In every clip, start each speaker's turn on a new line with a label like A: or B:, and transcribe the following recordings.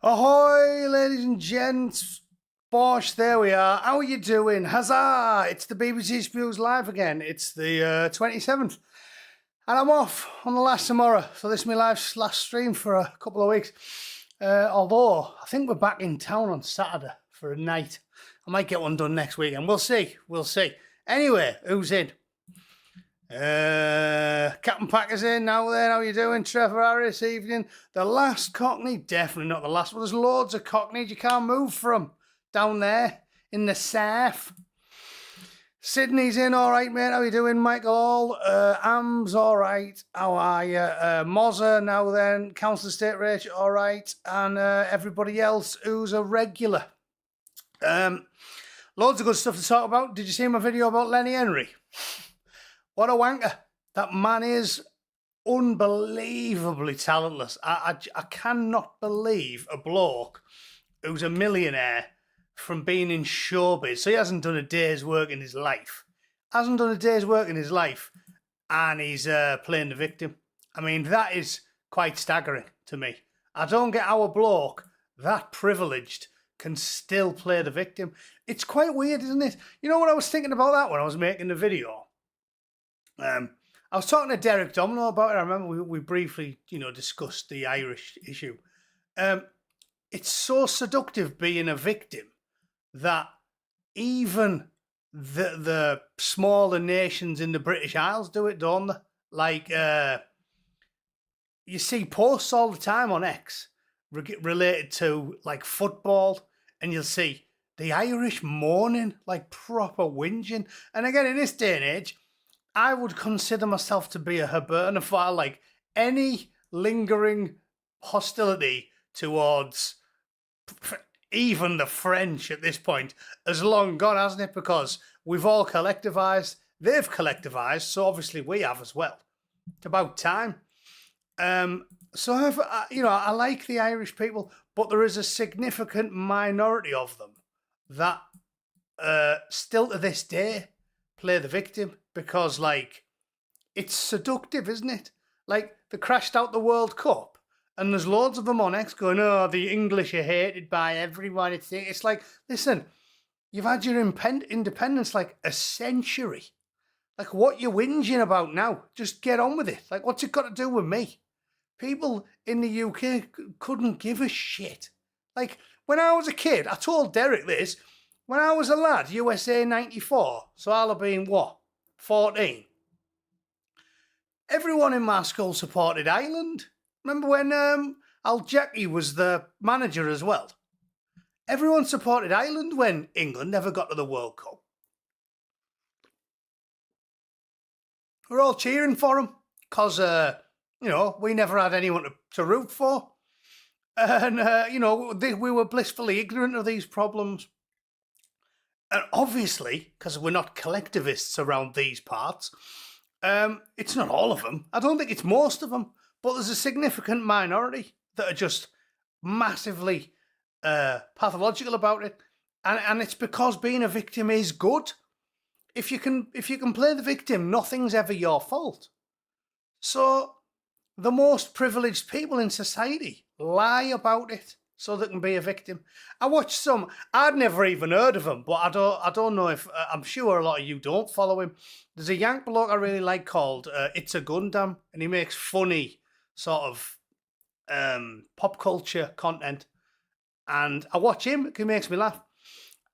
A: Ahoy, ladies and gents. Bosh, there we are. How are you doing? Huzzah! It's the BBC Spews live again. It's the 27th. And I'm off on the last tomorrow. So this is my last stream for a couple of weeks. Although, I think we're back in town on Saturday for a night. I might get one done next weekend. We'll see. We'll see. Anyway, who's in? Captain Packer's in now then. How you doing? Trevor Harris, evening. The last Cockney, definitely not the last. Well, there's loads of Cockneys you can't move from down there in the south. Sydney's in, all right, mate. How you doing, Michael Hall? Am's all right. How are you? Mozza now then. Council Estate Rach, all right. And everybody else who's a regular. Loads of good stuff to talk about. Did you see my video about Lenny Henry? What a wanker. That man is unbelievably talentless. I cannot believe a bloke who's a millionaire from being in showbiz. So he hasn't done a day's work in his life. And he's playing the victim. I mean, that is quite staggering to me. I don't get how a bloke that privileged can still play the victim. It's quite weird, isn't it? You know what I was thinking about that when I was making the video? I was talking to Derek Domino about it. I remember we briefly, discussed the Irish issue. It's so seductive being a victim that even the smaller nations in the British Isles do it, don't they? Like, you see posts all the time on X related to, like, football, and you'll see the Irish moaning, like proper whinging. And again, in this day and age, I would consider myself to be a Hibernophile. Like, any lingering hostility towards even the French at this point has long gone, hasn't it? Because we've all collectivised, they've collectivised, so obviously we have as well. It's about time. So I like the Irish people, but there is a significant minority of them that still to this day play the victim. Because, like, it's seductive, isn't it? Like, they crashed out the World Cup, and there's loads of them on X going, oh, the English are hated by everyone. It's like, listen, you've had your independence, like, a century. Like, what you whinging about now? Just get on with it. Like, what's it got to do with me? People in the UK couldn't give a shit. Like, when I was a kid, I told Derek this, when I was a lad, USA 94, so I'll have been, what? 14. Everyone in my school supported Ireland. Remember when Al Jackie was the manager as well? Everyone supported Ireland when England never got to the World Cup. We're all cheering for them because, we never had anyone to root for. And, we were blissfully ignorant of these problems. And obviously, because we're not collectivists around these parts, it's not all of them. I don't think it's most of them, but there's a significant minority that are just massively pathological about it. And it's because being a victim is good. If you can play the victim, nothing's ever your fault. So the most privileged people in society lie about it so they can be a victim. I watched some, I'd never even heard of him, but I don't know if, I'm sure a lot of you don't follow him. There's a Yank bloke I really like called It's a Gundam, and he makes funny sort of pop culture content. And I watch him, he makes me laugh.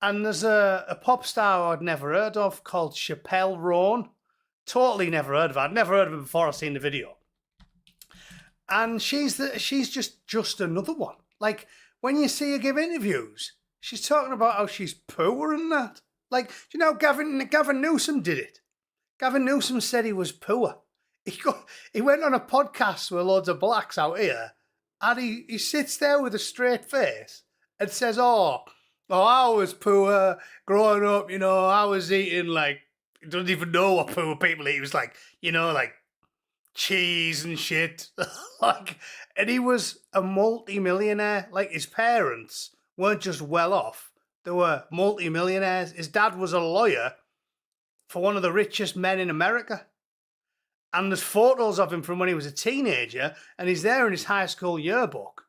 A: And there's a pop star I'd never heard of called Chappelle Roan. Totally never heard of her. I'd never heard of her before I seen the video. And she's just another one. Like, when you see her give interviews, she's talking about how she's poor and that. Like, Gavin Newsom did it. Gavin Newsom said he was poor. He went on a podcast with loads of blacks out here, and he sits there with a straight face and says, oh, I was poor growing up, I was eating, like, he doesn't even know what poor people eat. He was like, like, cheese and shit. And he was a multi-millionaire. Like, his parents weren't just well off, they were multi-millionaires. His dad was a lawyer for one of the richest men in America. And there's photos of him from when he was a teenager, and he's there in his high school yearbook.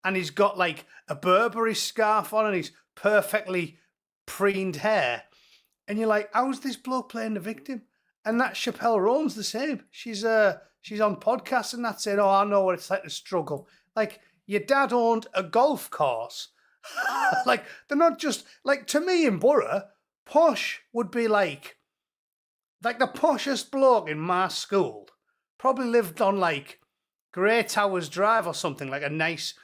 A: and he's got like a Burberry scarf on and he's perfectly preened hair. And you're like, how's this bloke playing the victim? And that Chappelle Roan's the same. She's on podcasts and that saying, oh, I know what it's like to struggle. Like, your dad owned a golf course. Like, they're not just, like, to me in Borough, posh would be like the poshest bloke in my school probably lived on, like, Grey Towers Drive or something, like a nice,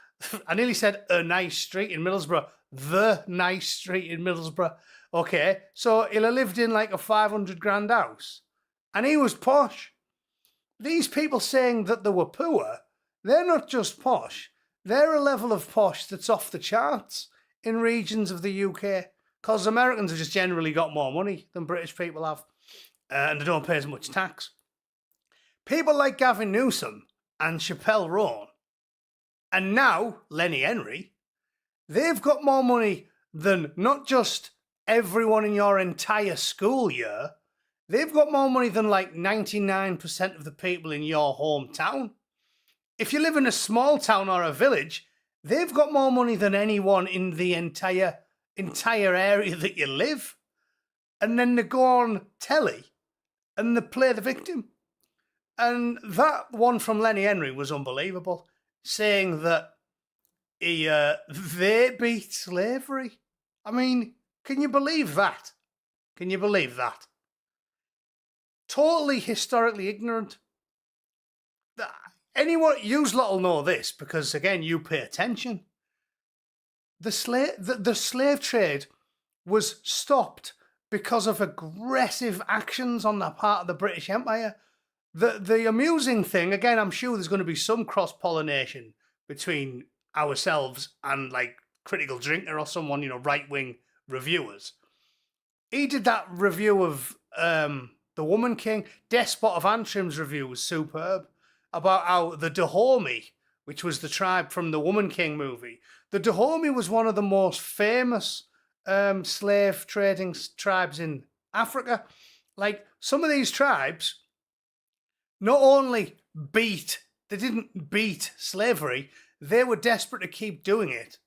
A: I nearly said a nice street in Middlesbrough, the nice street in Middlesbrough. Okay, so he'll have lived in, like, a 500 grand house. And he was posh. These people saying that they were poor, they're not just posh. They're a level of posh that's off the charts in regions of the UK. Because Americans have just generally got more money than British people have. And they don't pay as much tax. People like Gavin Newsom and Chappelle Roan, and now Lenny Henry, they've got more money than not just everyone in your entire school year. They've got more money than like 99% of the people in your hometown. If you live in a small town or a village, they've got more money than anyone in the entire area that you live. And then they go on telly and they play the victim. And that one from Lenny Henry was unbelievable, saying that they beat slavery. I mean, can you believe that? Can you believe that? Totally historically ignorant. Anyone, you lot will know this because, again, you pay attention. The slave trade was stopped because of aggressive actions on the part of the British Empire. The amusing thing, again, I'm sure there's going to be some cross-pollination between ourselves and, like, Critical Drinker or someone, you know, right-wing reviewers. He did that review of The Woman King. Despot of Antrim's review was superb, about how the Dahomey, which was the tribe from the Woman King movie, the Dahomey was one of the most famous slave trading tribes in Africa. Like, some of these tribes not only they didn't beat slavery, they were desperate to keep doing it.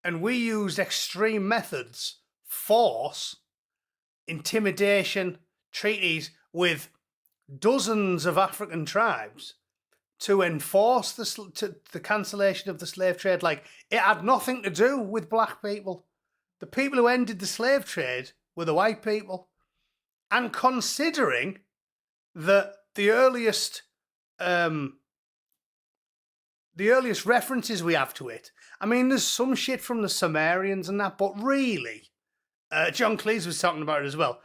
A: And we used extreme methods, force, intimidation, treaties with dozens of African tribes to enforce the cancellation of the slave trade. Like, it had nothing to do with black people. The people who ended the slave trade were the white people. And considering that the earliest references we have to it, I mean, there's some shit from the Sumerians and that, but really, John Cleese was talking about it as well.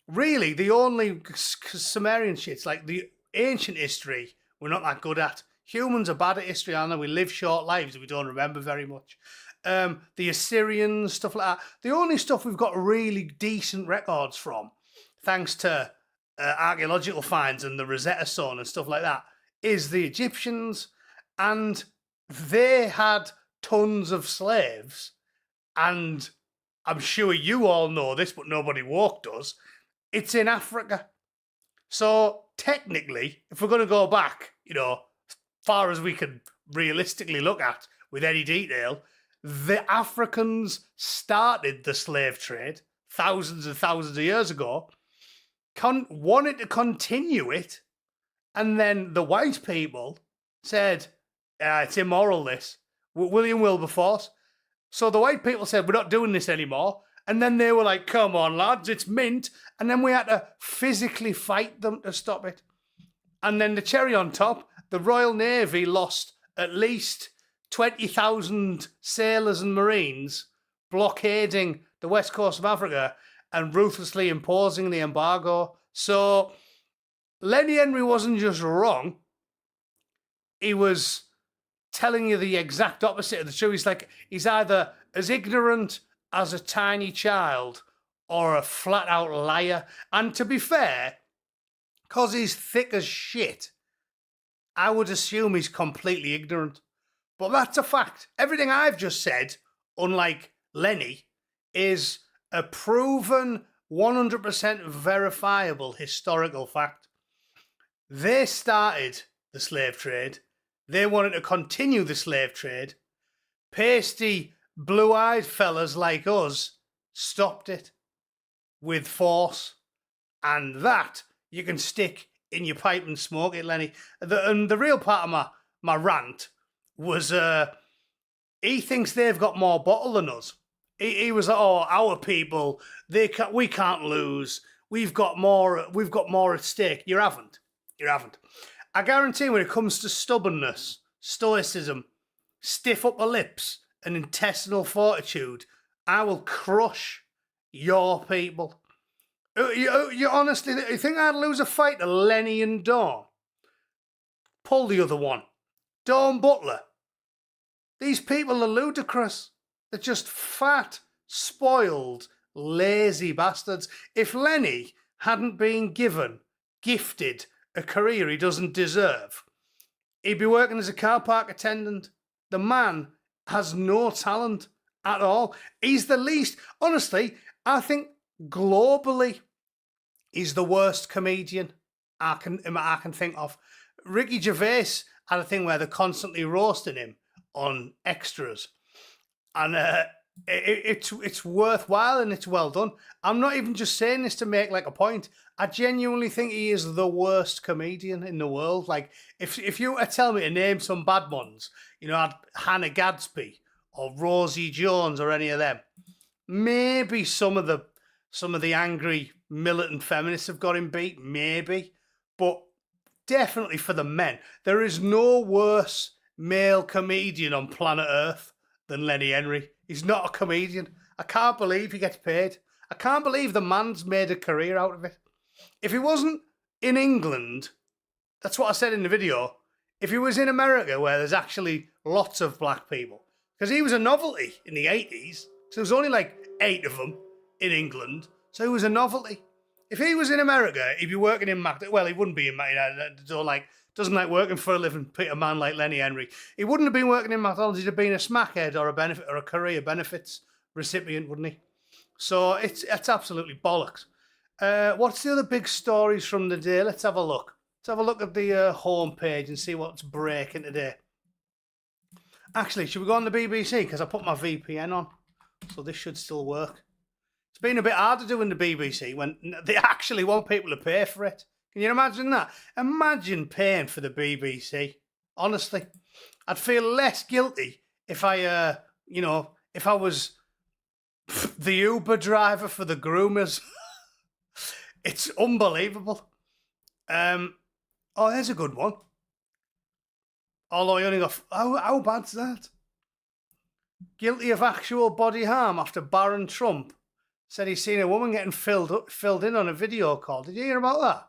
A: Really, the only Sumerian shit's like the ancient history we're not that good at. Humans are bad at history, aren't they? We live short lives, we don't remember very much. The Assyrians, stuff like that. The only stuff we've got really decent records from, thanks to archaeological finds and the Rosetta Stone and stuff like that, is the Egyptians. And they had tons of slaves. And I'm sure you all know this, but nobody woke does. It's in Africa. So technically, if we're going to go back, you know, far as we can realistically look at with any detail, the Africans started the slave trade thousands and thousands of years ago, wanted to continue it, and then the white people said, it's immoral, this. William Wilberforce. So the white people said, we're not doing this anymore. And then they were like, come on, lads, it's mint. And then we had to physically fight them to stop it. And then the cherry on top, the Royal Navy lost at least 20,000 sailors and Marines blockading the west coast of Africa and ruthlessly imposing the embargo. So Lenny Henry wasn't just wrong. He was telling you the exact opposite of the truth. He's like, he's either as ignorant as a tiny child or a flat out liar. And to be fair, because he's thick as shit, I would assume he's completely ignorant. But that's a fact. Everything I've just said, unlike Lenny, is a proven 100% verifiable historical fact. They started the slave trade. They wanted to continue the slave trade. pasty, blue-eyed fellas like us stopped it with force. And that you can stick in your pipe and smoke it, Lenny. And the real part of my rant was he thinks they've got more bottle than us. He was like, oh, our people, we can't lose. We've got more at stake. You haven't. I guarantee when it comes to stubbornness, stoicism, stiff upper lips, and intestinal fortitude, I will crush your people. You honestly you think I'd lose a fight to Lenny and Dawn? Pull the other one. Dawn Butler. These people are ludicrous. They're just fat, spoiled, lazy bastards. If Lenny hadn't been gifted a career he doesn't deserve, he'd be working as a car park attendant. The man has no talent at all. He's the least, honestly, I think globally, he's the worst comedian I can think of. Ricky Gervais had a thing where they're constantly roasting him on extras. And it's worthwhile and it's well done. I'm not even just saying this to make like a point. I genuinely think he is the worst comedian in the world. Like, if you were to tell me to name some bad ones, you know, Hannah Gadsby or Rosie Jones or any of them, maybe some of the angry militant feminists have got him beat, maybe. But definitely for the men, there is no worse male comedian on planet Earth than Lenny Henry. He's not a comedian. I can't believe he gets paid. I can't believe the man's made a career out of it. If he wasn't in England, that's what I said in the video, if he was in America where there's actually lots of black people, because he was a novelty in the 80s, so there was only like 8 of them in England, so he was a novelty. If he was in America, he'd be working in McDonald's. Well, he wouldn't be in McDonald's. Doesn't like working for a living, a man like Lenny Henry. He wouldn't have been working in McDonald's. He'd have been a smackhead or a benefit or a career benefits recipient, wouldn't he? So it's absolutely bollocks. What's the other big stories from the day? Let's have a look. Let's have a look at the homepage and see what's breaking today. Actually, should we go on the BBC? Because I put my VPN on, so this should still work. It's been a bit harder doing the BBC when they actually want people to pay for it. Can you imagine that? Imagine paying for the BBC. Honestly, I'd feel less guilty if I was the Uber driver for the groomers. It's unbelievable. Oh, there's a good one. Although I only got... How bad's that? Guilty of actual body harm after Baron Trump said he's seen a woman getting filled in on a video call. Did you hear about that?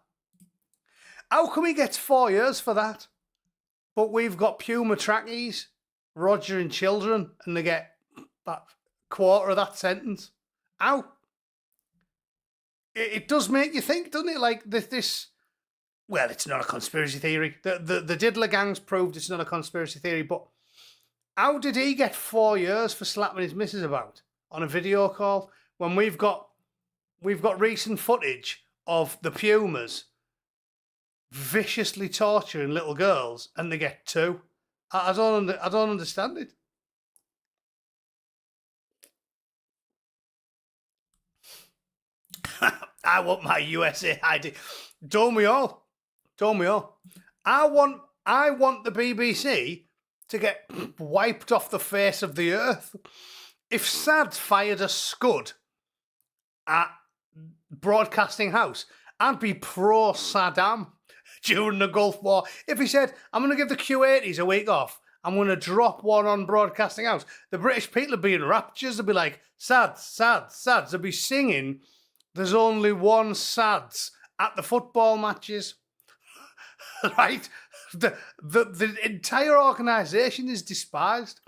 A: How come he gets 4 years for that? But we've got Puma trackies, Roger and children, and they get that quarter of that sentence. How? It does make you think, doesn't it? Like this. Well, it's not a conspiracy theory. The Diddler gang's proved it's not a conspiracy theory. But how did he get 4 years for slapping his missus about on a video call when we've got recent footage of the Pumas viciously torturing little girls and they get 2? I don't understand it. I want my USA ID. Don't we all? I want the BBC to get wiped off the face of the earth. If Sad fired a scud at Broadcasting House, I'd be pro Saddam during the Gulf War. If he said, I'm going to give the Q80s a week off, I'm going to drop one on Broadcasting House, the British people would be in raptures. They'd be like, Sads. They'd be singing, there's only one Sads at the football matches. Right? The entire organisation is despised.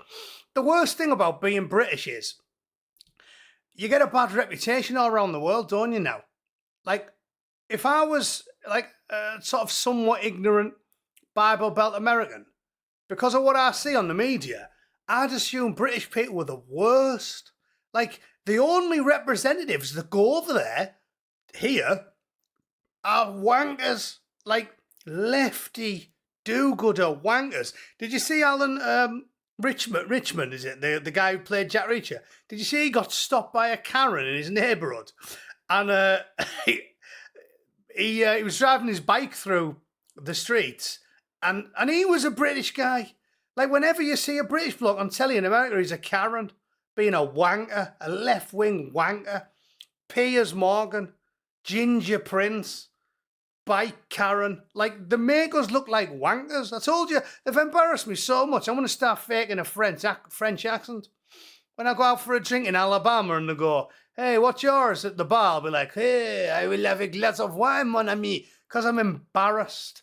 A: The worst thing about being British is you get a bad reputation all around the world, don't you now? Like, if I was like sort of somewhat ignorant Bible Belt American, because of what I see on the media, I'd assume British people were the worst. Like, the only representatives that go over there, here, are wankers. Like, lefty, do-gooder wankers. Did you see Alan Richmond, is it? The guy who played Jack Reacher. Did you see he got stopped by a Karen in his neighbourhood? And he was driving his bike through the streets, and he was a British guy. Like, whenever you see a British bloke on telly in America, he's a Karen, being a wanker, a left-wing wanker. Piers Morgan, Ginger Prince, bike Karen. Like, they make us look like wankers. I told you, they've embarrassed me so much. I'm going to start faking a French accent. When I go out for a drink in Alabama and they go, hey, what's yours at the bar? I'll be like, hey, I will have a glass of wine, mon ami, because I'm embarrassed.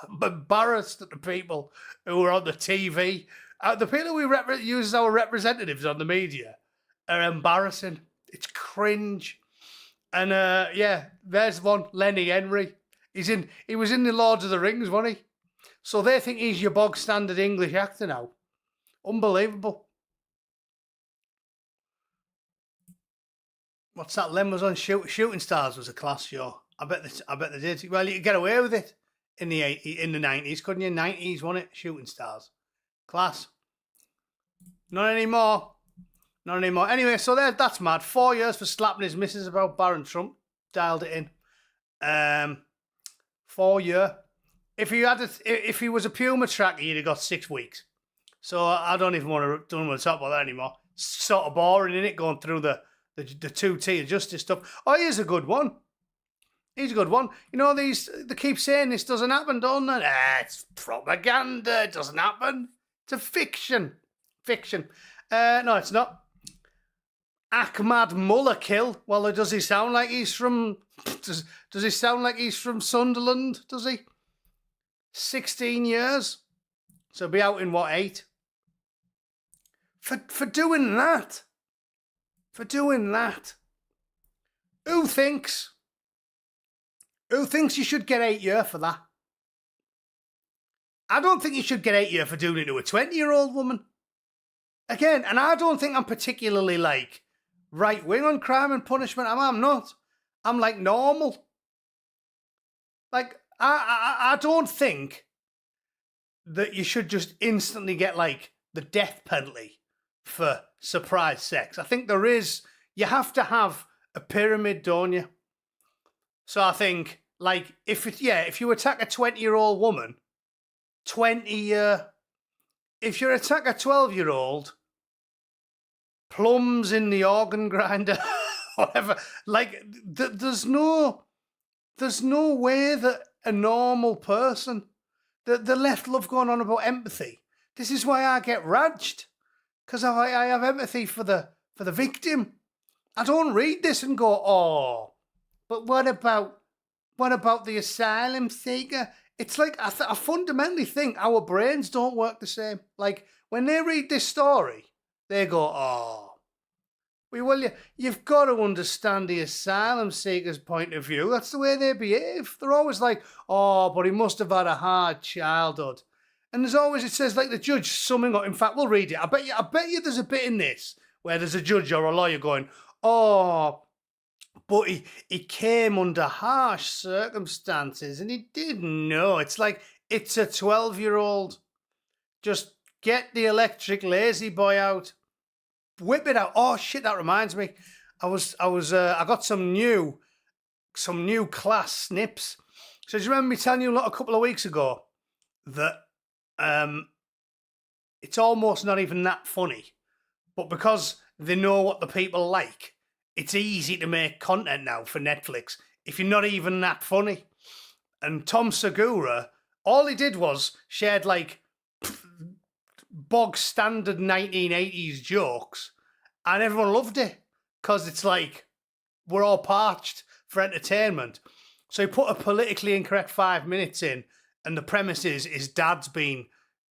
A: I'm embarrassed at the people who are on the TV. The people we use as our representatives on the media are embarrassing. It's cringe. And yeah, there's one, Lenny Henry. He was in the Lord of the Rings, wasn't he? So they think he's your bog standard English actor now. Unbelievable. What's that? Len was on Shooting Stars was a class show. I bet they did. Well, you could get away with it in the 90s, couldn't you? 90s, wasn't it? Shooting Stars. Class. Not anymore. Not anymore. Anyway, so that's mad. 4 years for slapping his missus about Barron Trump. Dialed it in. 4 year. If he was a Puma tracker, he'd have got 6 weeks. So I don't want to talk about that anymore. It's sort of boring, isn't it? Going through the 2T of justice stuff. Oh, here's a good one. He's a good one. You know, they keep saying this doesn't happen, don't they? It's propaganda. It doesn't happen. It's a fiction. Fiction. No, it's not. Ahmad Mullah kill. Well, does he sound like he's from... Does he sound like he's from Sunderland? Does he? 16 years. So be out in what, 8? For doing that. For doing that. Who thinks you should get 8 years for that? I don't think you should get 8 years for doing it to a 20-year-old woman. Again, and I don't think I'm particularly like right-wing on crime and punishment. I'm not. I'm like normal. Like, I don't think that you should just instantly get like the death penalty for surprise sex. I think you have to have a pyramid, don't you? So I think, like, if you attack a 20-year-old woman, 20-year. If you attack a 12-year-old, plums in the organ grinder, whatever. Like, there's no way that a normal person, the left love going on about empathy. This is why I get raged, because I have empathy for the victim. I don't read this and go, oh, but what about the asylum seeker? It's like, I fundamentally think our brains don't work the same. Like, when they read this story, they go, oh, well, you've got to understand the asylum seeker's point of view. That's the way they behave. They're always like, oh, but he must have had a hard childhood. And there's always, it says, like, the judge summing up. In fact, we'll read it. I bet you there's a bit in this where there's a judge or a lawyer going, oh, but he came under harsh circumstances and he didn't know. It's like, it's a 12-year-old. Just get the electric lazy boy out. Whip it out. Oh shit, that reminds me. I got some new class snips. So do you remember me telling you a couple of weeks ago that it's almost not even that funny, but because they know what the people like, it's easy to make content now for Netflix if you're not even that funny. And Tom Segura, all he did was shared like bog standard 1980s jokes, and everyone loved it because it's like we're all parched for entertainment. So he put a politically incorrect 5 minutes in, and the premise is his dad's been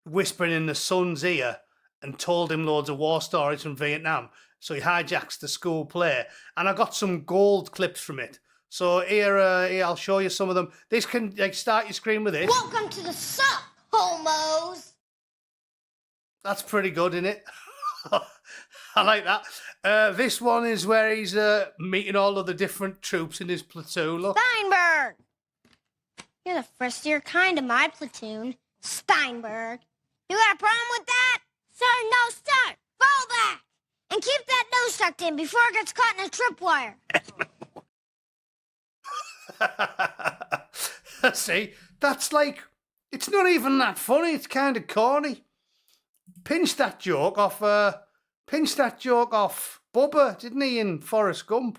A: whispering in the son's ear and told him loads of war stories from Vietnam. So he hijacks the school play. And I got some gold clips from it. So here I'll show you some of them. This can, like, start your screen with this.
B: Welcome to the sup, homos.
A: That's pretty good, isn't it? I like that. This one is where he's meeting all of the different troops in his platoon. Look.
B: Steinberg! You're the first of your kind in my platoon. Steinberg. You got a problem with that? Sir, no, sir. Fall back. And keep that nose tucked in before it gets caught in a tripwire.
A: See, that's like, it's not even that funny. It's kind of corny. Pinched that joke off Bubba, didn't he, in Forrest Gump?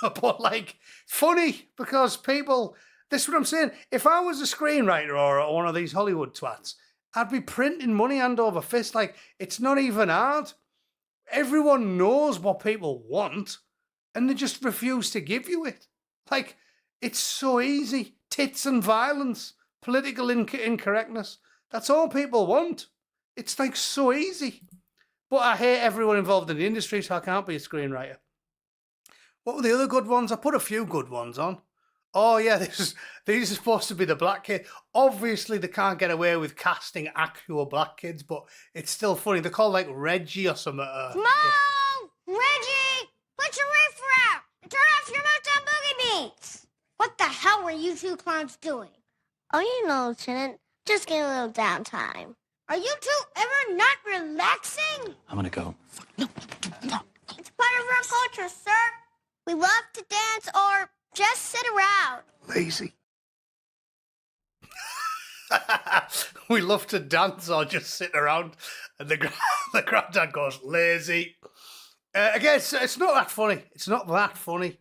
A: But like, funny because people. This is what I'm saying. If I was a screenwriter or one of these Hollywood twats, I'd be printing money hand over fist. Like, it's not even hard. Everyone knows what people want, and they just refuse to give you it. Like, it's so easy. Tits and violence, political incorrectness. That's all people want. It's like so easy. But I hate everyone involved in the industry, so I can't be a screenwriter. What were the other good ones? I put a few good ones on. Oh yeah, these are supposed to be the black kid. Obviously, they can't get away with casting actual black kids, but it's still funny. They're called like Reggie or something.
B: Mom! Yeah. Reggie! Put your reefer out! And turn off your Motown Boogie Beats! What the hell were you two clowns doing? Oh, you know, Lieutenant. Just get a little downtime. Are you two ever not relaxing?
C: I'm gonna go. No.
B: It's part of our culture, sir. We love to dance or just sit around.
A: Lazy. We love to dance or just sit around, and the granddad goes lazy. Again, it's not that funny. It's not that funny,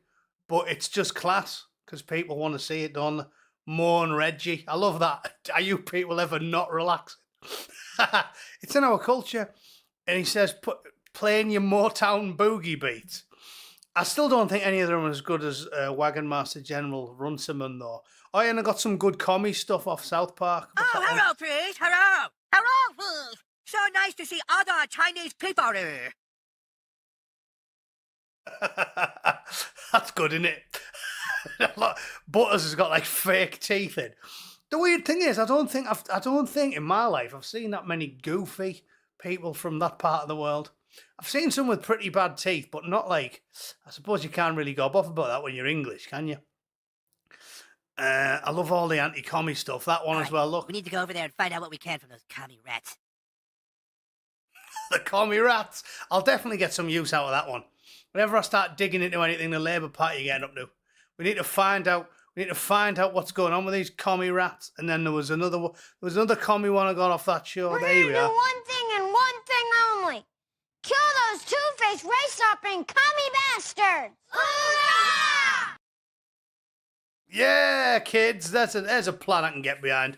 A: but it's just class because people want to see it done. Moan Reggie. I love that. Are you people ever not relaxing? It's in our culture. And he says, playing your Motown boogie beat. I still don't think any of them are as good as Wagon Master General Runciman, though. Oh, yeah, and I got some good commie stuff off South Park.
D: Oh, hello, please. Hello. Hello, please. So nice to see other Chinese people here.
A: That's good, isn't it? Butters has got like fake teeth in. The weird thing is, I don't think in my life I've seen that many goofy people from that part of the world. I've seen some with pretty bad teeth, but not like. I suppose you can't really go off about that when you're English, can you? I love all the anti-commie stuff. That one as well. Look,
D: we need to go over there and find out what we can from those commie rats.
A: The commie rats. I'll definitely get some use out of that one. Whenever I start digging into anything the Labour Party getting up to, we need to find out. We need to find out what's going on with these commie rats. And then there was another commie one I got off that show.
B: We're
A: there we
B: gonna
A: are.
B: do one thing and one thing only. Kill those two-faced race-hopping commie bastards! Hoorah!
A: Yeah, kids, there's a plan I can get behind.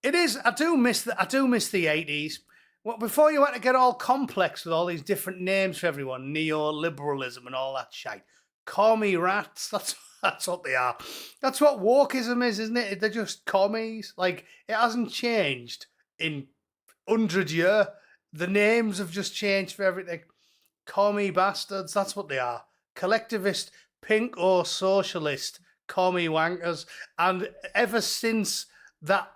A: It is. I do miss the 80s. Well, before you had to get all complex with all these different names for everyone, neoliberalism and all that shite. Commie rats. That's what they are. That's what wokeism is, isn't it? They're just commies. Like, it hasn't changed in 100 years. The names have just changed for everything. Commie bastards, that's what they are. Collectivist, pink or socialist, commie wankers. And ever since that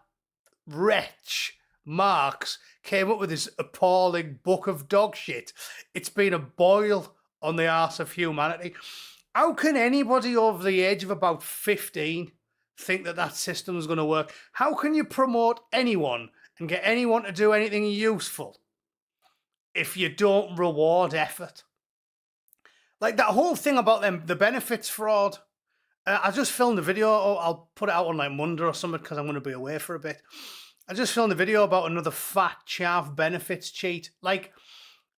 A: wretch, Marx, came up with this appalling book of dog shit, it's been a boil on the arse of humanity. How can anybody over the age of about 15 think that system is going to work? How can you promote anyone and get anyone to do anything useful if you don't reward effort? Like that whole thing about the benefits fraud. I just filmed a video. I'll put it out on like Monday or something because I'm going to be away for a bit. I just filmed a video about another fat chav benefits cheat. Like,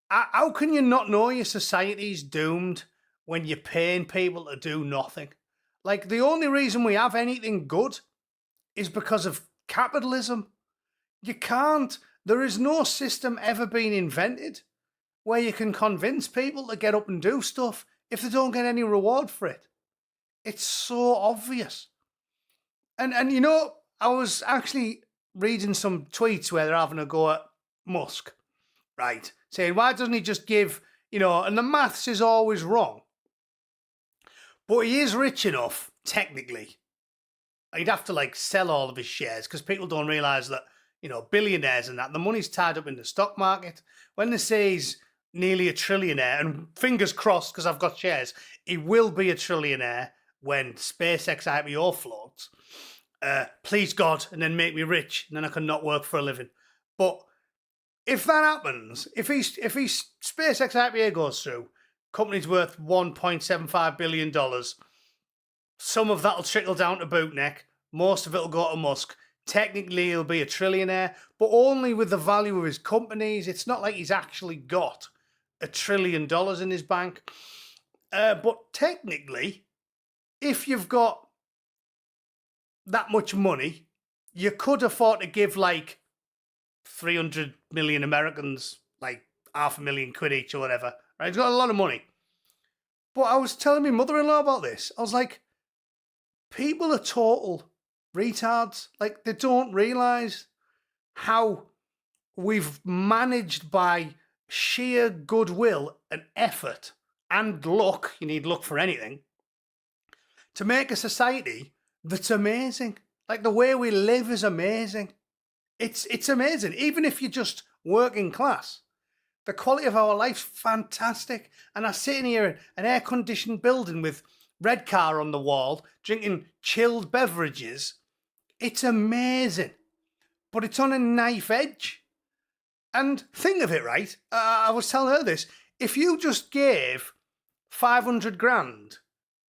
A: how can you not know your society's doomed when you're paying people to do nothing? Like, the only reason we have anything good is because of capitalism. You can't. There is no system ever been invented where you can convince people to get up and do stuff if they don't get any reward for it. It's so obvious. And you know, I was actually reading some tweets where they're having a go at Musk, right? Saying, why doesn't he just give, and the maths is always wrong. But he is rich enough, technically. He'd have to like sell all of his shares because people don't realise that, billionaires and that, the money's tied up in the stock market. When they say he's nearly a trillionaire, and fingers crossed because I've got shares, he will be a trillionaire when SpaceX IPO floats. Please God, and then make me rich, and then I can not work for a living. But if that happens, if SpaceX IPA goes through, company's worth $1.75 billion. Some of that'll trickle down to Bootneck. Most of it'll go to Musk. Technically, he'll be a trillionaire, but only with the value of his companies. It's not like he's actually got $1 trillion in his bank. But technically, if you've got that much money, you could afford to give like 300 million Americans like £500,000 each or whatever. Right? He's got a lot of money. But I was telling my mother-in-law about this. I was like, people are total retards. Like, they don't realise how we've managed by sheer goodwill and effort and luck, you need luck for anything, to make a society that's amazing. Like, the way we live is amazing. It's amazing. Even if you're just working class, the quality of our life's fantastic. And I sit in here in an air-conditioned building with red car on the wall, drinking chilled beverages. It's amazing. But it's on a knife edge. And think of it, right? I was telling her this. If you just gave 500 grand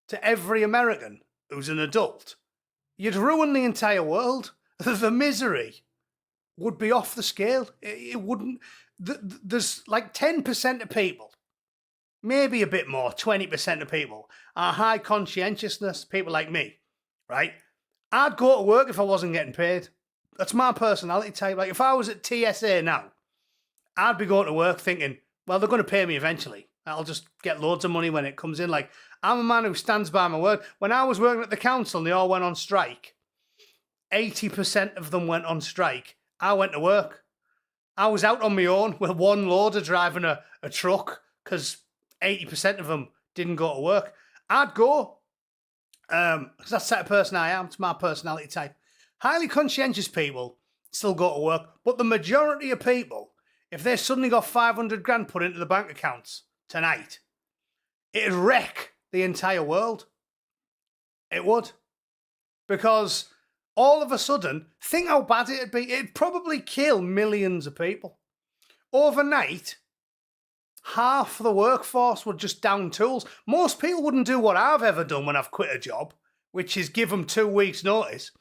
A: to every American who's an adult, you'd ruin the entire world. The misery would be off the scale. It wouldn't. There's like 10% of people, maybe a bit more, 20% of people are high conscientiousness, people like me, right? I'd go to work if I wasn't getting paid. That's my personality type. Like, if I was at TSA now, I'd be going to work thinking, well, they're going to pay me eventually. I'll just get loads of money when it comes in. Like, I'm a man who stands by my word. When I was working at the council and they all went on strike, 80% of them went on strike. I went to work. I was out on my own with one loader driving a truck because 80% of them didn't go to work. I'd go. Because that's the type of person I am. It's my personality type. Highly conscientious people still go to work. But the majority of people, if they suddenly got 500 grand put into the bank accounts tonight, it'd wreck the entire world. It would. Because all of a sudden, think how bad it'd be. It'd probably kill millions of people. Overnight, half the workforce would just down tools. Most people wouldn't do what I've ever done when I've quit a job, which is give them 2 weeks' notice.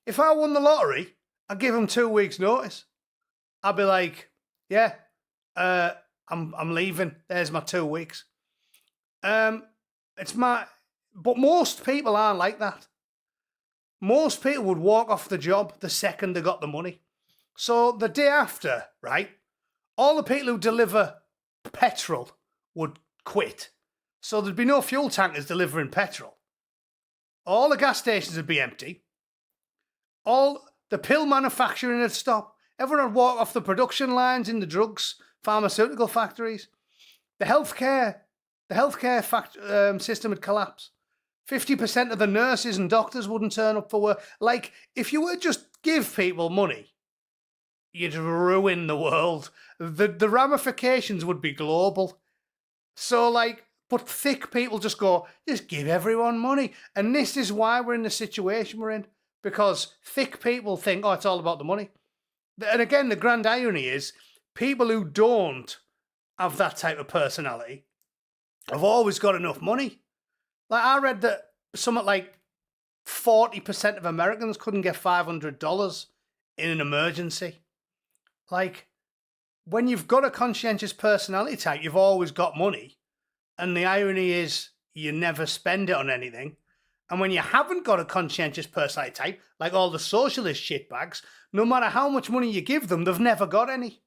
A: If I won the lottery, I'd give them 2 weeks' notice. I'd be like, yeah, I'm leaving. There's my 2 weeks. But most people aren't like that. Most people would walk off the job the second they got the money. So the day after, right, all the people who deliver petrol would quit. So there'd be no fuel tankers delivering petrol. All the gas stations would be empty. All the pill manufacturing would stop. Everyone would walk off the production lines in the drugs, pharmaceutical factories. The healthcare system would collapse. 50% of the nurses and doctors wouldn't turn up for work. Like, if you would just give people money, you'd ruin the world. The ramifications would be global. So, like, but thick people just give everyone money. And this is why we're in the situation we're in. Because thick people think, oh, it's all about the money. And again, the grand irony is, people who don't have that type of personality have always got enough money. Like, I read that something like 40% of Americans couldn't get $500 in an emergency. Like, when you've got a conscientious personality type, you've always got money. And the irony is, you never spend it on anything. And when you haven't got a conscientious personality type, like all the socialist shitbags, no matter how much money you give them, they've never got any.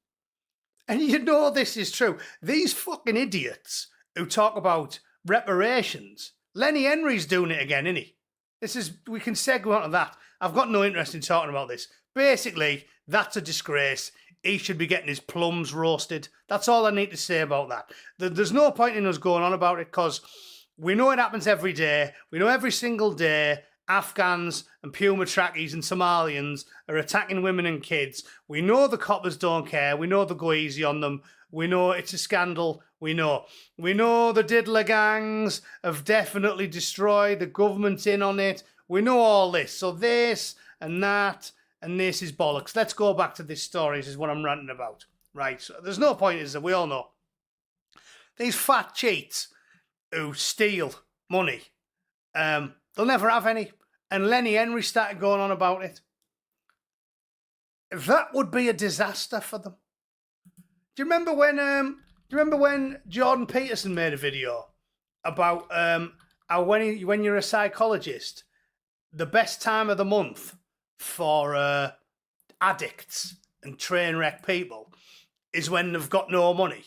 A: And you know this is true. These fucking idiots who talk about reparations, Lenny Henry's doing it again, isn't he? We can segue onto that. I've got no interest in talking about this. Basically, that's a disgrace. He should be getting his plums roasted. That's all I need to say about that. There's no point in us going on about it because we know it happens every day. We know every single day Afghans and Puma trackies and Somalians are attacking women and kids. We know the coppers don't care. We know they go easy on them. We know it's a scandal. We know the diddler gangs have definitely destroyed. The government's in on it. We know all this. So this and that and this is bollocks. Let's go back to this story. This is what I'm ranting about. right? So there's no point, is there? We all know. These fat cheats who steal money, they'll never have any. And Lenny Henry started going on about it. That would be a disaster for them. Do you remember when Jordan Peterson made a video about how when you're a psychologist, the best time of the month for addicts and train wreck people is when they've got no money.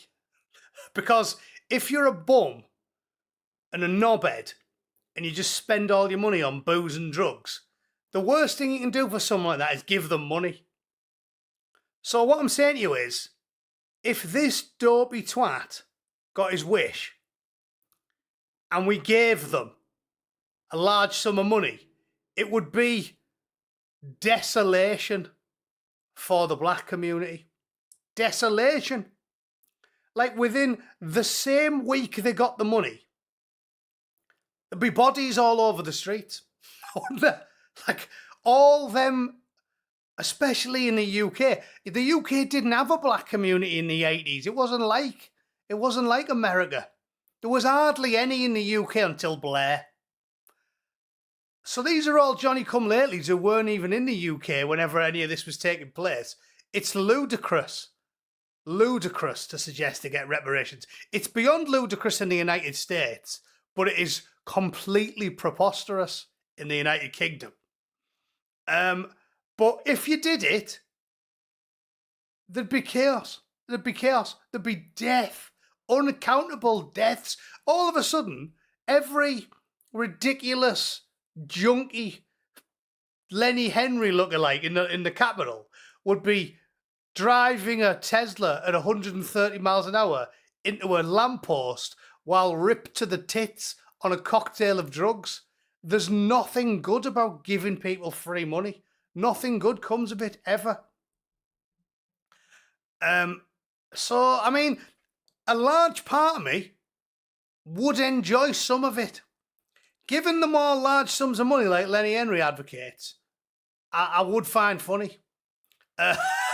A: Because if you're a bum and a knobhead and you just spend all your money on booze and drugs, the worst thing you can do for someone like that is give them money. So what I'm saying to you is, if this dopey twat got his wish and we gave them a large sum of money, it would be desolation for the black community. Desolation. Like within the same week they got the money, there'd be bodies all over the streets. Like all them, especially in the UK. The UK didn't have a black community in the 80s. It wasn't like America. There was hardly any in the UK until Blair. So these are all Johnny-come-latelys who weren't even in the UK whenever any of this was taking place. It's ludicrous to suggest they get reparations. It's beyond ludicrous in the United States, but it is completely preposterous in the United Kingdom. But if you did it, there'd be chaos. There'd be death. Unaccountable deaths. All of a sudden, every ridiculous, junky Lenny Henry lookalike in the capital would be driving a Tesla at 130 miles an hour into a lamppost while ripped to the tits on a cocktail of drugs. There's nothing good about giving people free money. Nothing good comes of it, ever. So, I mean, a large part of me would enjoy some of it. Giving them all large sums of money like Lenny Henry advocates, I would find funny.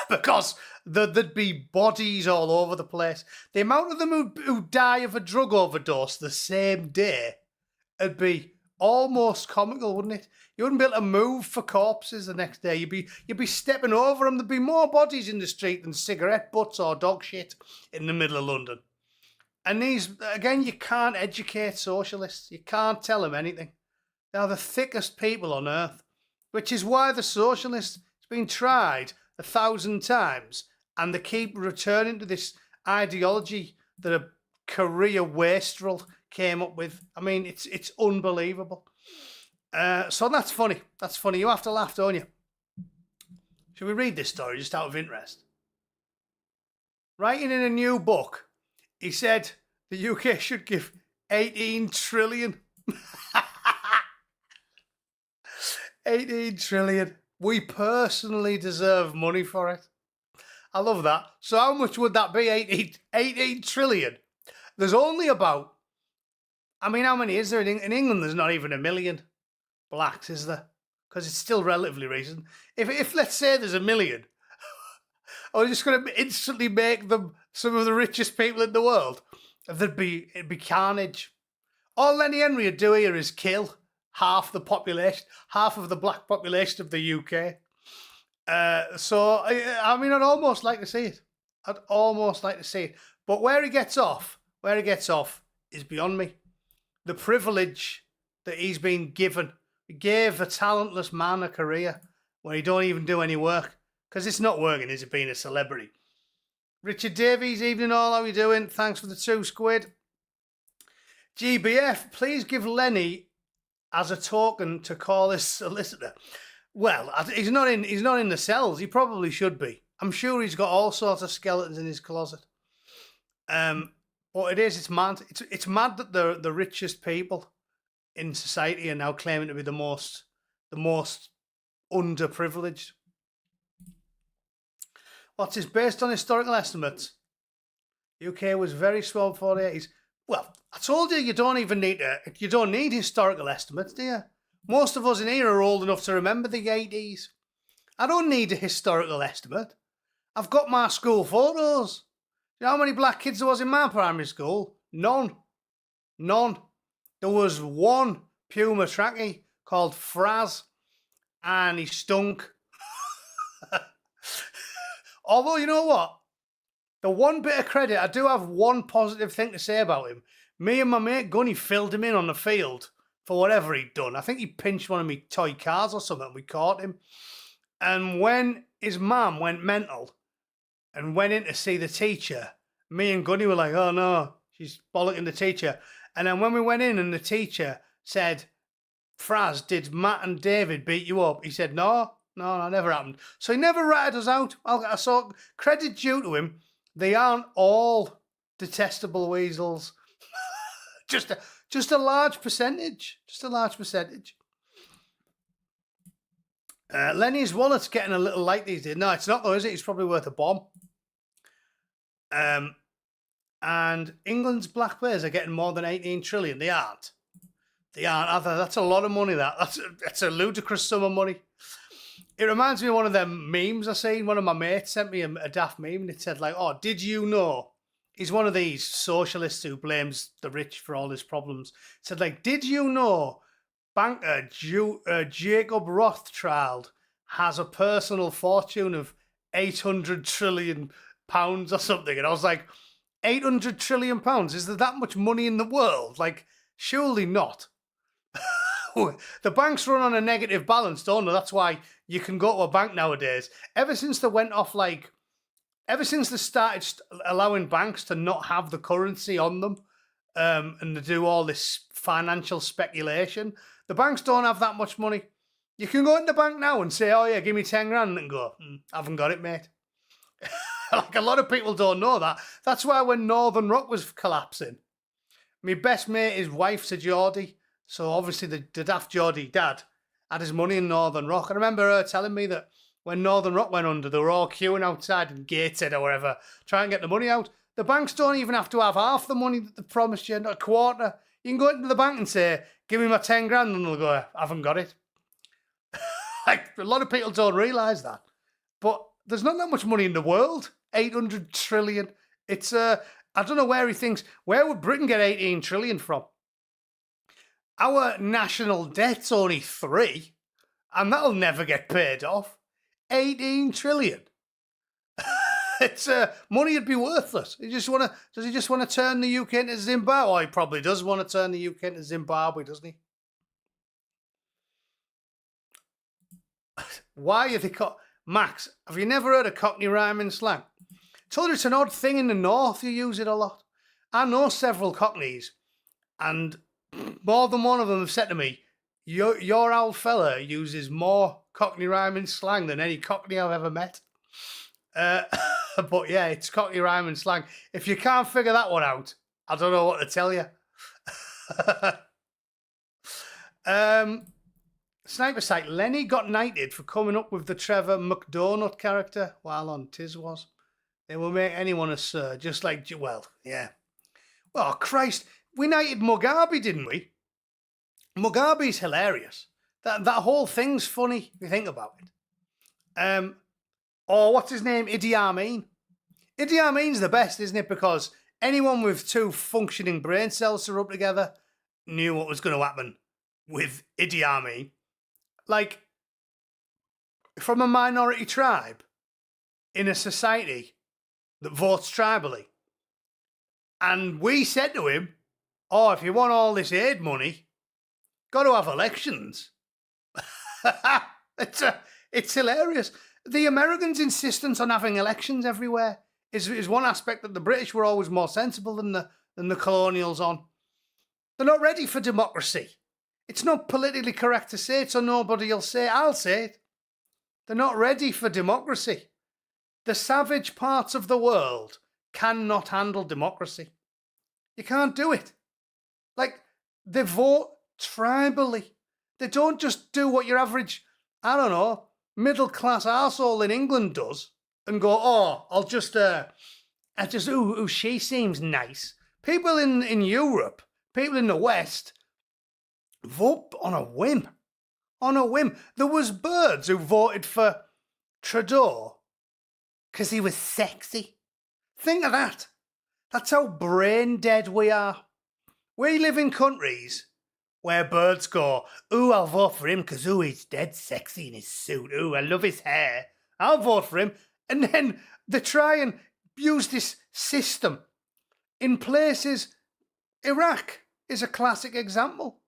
A: Because there'd be bodies all over the place. The amount of them who die of a drug overdose the same day would be almost comical, wouldn't it? You wouldn't be able to move for corpses the next day. You'd be stepping over them. There'd be more bodies in the street than cigarette butts or dog shit in the middle of London. And these, again, you can't educate socialists. You can't tell them anything. They're the thickest people on earth, which is why the socialists, it's been tried 1,000 times, and they keep returning to this ideology that a career wastrel came up with. I mean, it's unbelievable. So that's funny. That's funny. You have to laugh, don't you? Should we read this story just out of interest? Writing in a new book, he said the UK should give 18 trillion. 18 trillion. We personally deserve money for it. I love that. So how much would that be? 18 trillion. There's only about, I mean, how many is there in England? There's not even 1 million blacks, is there? Because it's still relatively recent. If let's say there's 1 million, are we just going to instantly make them some of the richest people in the world? It'd be carnage. All Lenny Henry would do here is kill half the population, half of the black population of the UK. So, I mean, I'd almost like to see it. I'd almost like to see it. But where he gets off is beyond me. The privilege that he's been given. He gave a talentless man a career when he don't even do any work. Because it's not working, is it, being a celebrity? Richard Davies, evening all, how are you doing? Thanks for the £2. GBF, please give Lenny as a token to call his solicitor. Well, he's not in the cells. He probably should be. I'm sure he's got all sorts of skeletons in his closet. But it's mad. It's mad that the richest people in society are now claiming to be the most underprivileged. What's this based on historical estimates? UK was very small before the 80s. Well, I told you you don't need historical estimates, do you? Most of us in here are old enough to remember the 80s. I don't need a historical estimate. I've got my school photos. You know how many black kids there was in my primary school? None. None. There was one Puma trackie called Fraz, and he stunk. Although, you know what? The one bit of credit, I do have one positive thing to say about him. Me and my mate Gunny filled him in on the field for whatever he'd done. I think he pinched one of my toy cars or something. We caught him. And when his mum went mental and went in to see the teacher, me and Gunny were like, oh no, she's bollocking the teacher. And then when we went in and the teacher said, Fraz, did Matt and David beat you up? He said, no, never happened. So he never ratted us out. I saw credit due to him. They aren't all detestable weasels. just a large percentage. Just a large percentage. Lenny's wallet's getting a little light these days. No, it's not though, is it? It's probably worth a bomb. And England's black players are getting more than 18 trillion. They aren't. That's a lot of money, that. That's a ludicrous sum of money. It reminds me of one of them memes I seen. One of my mates sent me a daft meme and it said like, oh, did you know? He's one of these socialists who blames the rich for all his problems. It said like, did you know banker Jacob Rothschild has a personal fortune of 800 trillion pounds or something? And I was like, 800 trillion pounds? Is there that much money in the world? Like, surely not. The banks run on a negative balance, don't they? That's why you can go to a bank nowadays. Ever since they started allowing banks to not have the currency on them, and to do all this financial speculation, the banks don't have that much money. You can go in the bank now and say, oh yeah, give me 10 grand, and go, I haven't got it, mate. Like, a lot of people don't know that. That's why when Northern Rock was collapsing, my best mate, his wife's a Geordie. So obviously the daft Geordie dad had his money in Northern Rock. I remember her telling me that when Northern Rock went under, they were all queuing outside in Gateshead or wherever, trying to get the money out. The banks don't even have to have half the money that they promised you, not a quarter. You can go into the bank and say, give me my 10 grand, and they'll go, I haven't got it. Like, a lot of people don't realise that. But there's not that much money in the world. 800 trillion. It's, I don't know where he thinks, where would Britain get 18 trillion from? Our national debt's only 3, and that'll never get paid off. 18 trillion. It's money would be worthless. Does he just want to turn the UK into Zimbabwe? Oh, he probably does want to turn the UK into Zimbabwe, doesn't he? Why are they Max, have you never heard of Cockney rhyming slang? Told you it's an odd thing in the north, you use it a lot. I know several Cockneys, and more than one of them have said to me, your old fella uses more Cockney rhyming slang than any Cockney I've ever met. But yeah, it's Cockney rhyming slang. If you can't figure that one out, I don't know what to tell you. Sniper Sight, Lenny got knighted for coming up with the Trevor McDonald character while on Tiswas. They will make anyone a sir, just like, well, yeah. Oh, Christ, we knighted Mugabe, didn't we? Mugabe's hilarious. That whole thing's funny if you think about it. Or what's his name? Idi Amin. Idi Amin's the best, isn't it? Because anyone with 2 functioning brain cells to rub together knew what was going to happen with Idi Amin. Like, from a minority tribe in a society that votes tribally. And we said to him, oh, if you want all this aid money, got to have elections. It's hilarious. The Americans' insistence on having elections everywhere is one aspect that the British were always more sensible than the colonials on. They're not ready for democracy. It's not politically correct to say it, so nobody will say it. I'll say it. They're not ready for democracy. The savage parts of the world cannot handle democracy. You can't do it. Like, they vote tribally. They don't just do what your average, I don't know, middle-class arsehole in England does and go, oh, I'll just, ooh, she seems nice. People in Europe, people in the West, vote on a whim. On a whim. There was birds who voted for Trudeau Because he was sexy. Think of that. That's how brain dead we are. We live in countries where birds go, ooh, I'll vote for him because, ooh, he's dead sexy in his suit. Ooh, I love his hair. I'll vote for him. And then they try and use this system in places. Iraq is a classic example.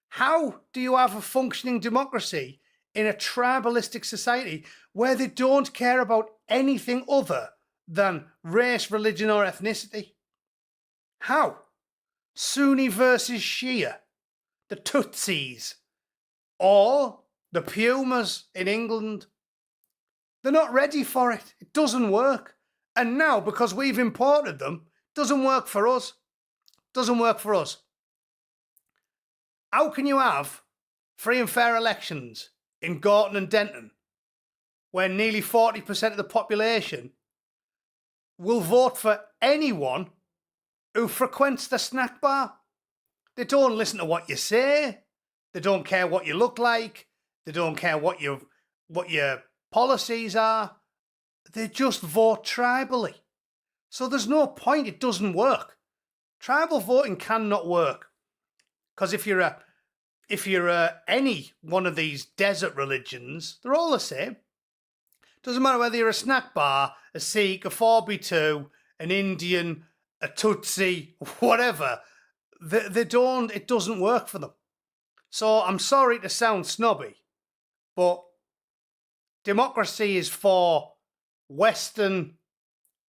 A: How do you have a functioning democracy in a tribalistic society where they don't care about anything other than race, religion, or ethnicity? How? Sunni versus Shia, the Tutsis, or the Pumas in England. They're not ready for it. It doesn't work. And now, because we've imported them, it doesn't work for us. Doesn't work for us. How can you have free and fair elections in Gorton and Denton when nearly 40% of the population will vote for anyone who frequents the snack bar? They don't listen to what you say. They don't care what you look like. They don't care what your policies are. They just vote tribally. So there's no point. It doesn't work. Tribal voting cannot work. Because if you're any one of these desert religions, they're all the same. Doesn't matter whether you're a snack bar, a Sikh, a 4B2, an Indian, a Tutsi, whatever. They don't. It doesn't work for them. So I'm sorry to sound snobby, but democracy is for Western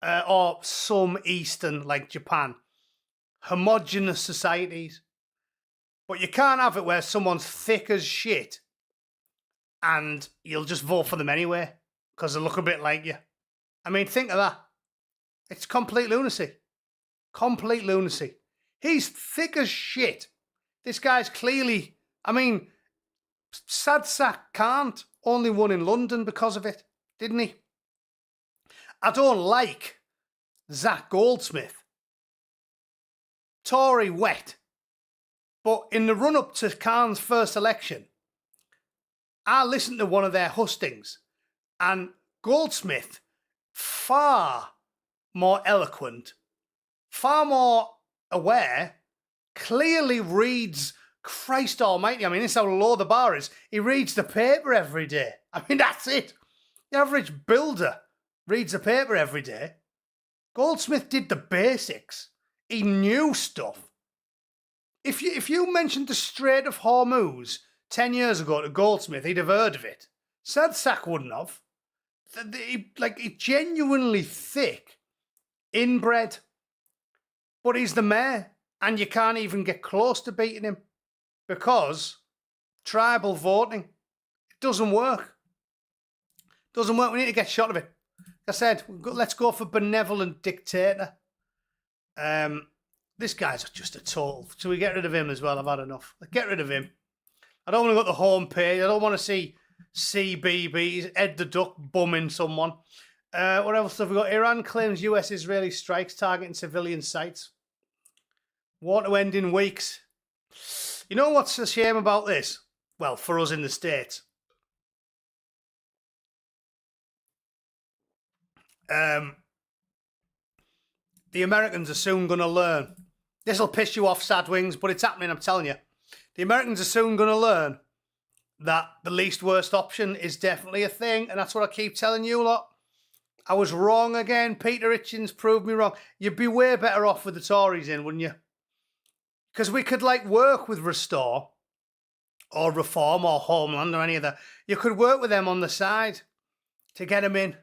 A: or some Eastern, like Japan, homogenous societies. But you can't have it where someone's thick as shit and you'll just vote for them anyway because they look a bit like you. I mean, think of that. It's complete lunacy. Complete lunacy. He's thick as shit. This guy's clearly, I mean, Sadsack can't. Only won in London because of it, didn't he? I don't like Zach Goldsmith. Tory wet. But in the run-up to Khan's first election, I listened to one of their hustings, and Goldsmith, far more eloquent, far more aware, clearly reads, Christ almighty, I mean, this is how low the bar is. He reads the paper every day. I mean, that's it. The average builder reads the paper every day. Goldsmith did the basics. He knew stuff. If you mentioned the Strait of Hormuz 10 years ago to Goldsmith, he'd have heard of it. Sadsack wouldn't have. He's genuinely thick, inbred. But he's the mayor, and you can't even get close to beating him because tribal voting, it doesn't work. Doesn't work. We need to get shot of it. Like I said, let's go for benevolent dictator. This guy's just a total. So we get rid of him as well. I've had enough. Get rid of him. I don't want to go to the home page. I don't want to see CBBS, Ed the Duck bumming someone. What else have we got? Iran claims US-Israeli strikes targeting civilian sites. War to end in weeks. You know what's a shame about this? Well, for us in the States. The Americans are soon going to learn. This will piss you off, sad wings, but it's happening, I'm telling you. The Americans are soon going to learn that the least worst option is definitely a thing, and that's what I keep telling you lot. I was wrong again. Peter Hitchens proved me wrong. You'd be way better off with the Tories in, wouldn't you? Because we could, work with Restore or Reform or Homeland or any of that. You could work with them on the side to get them in.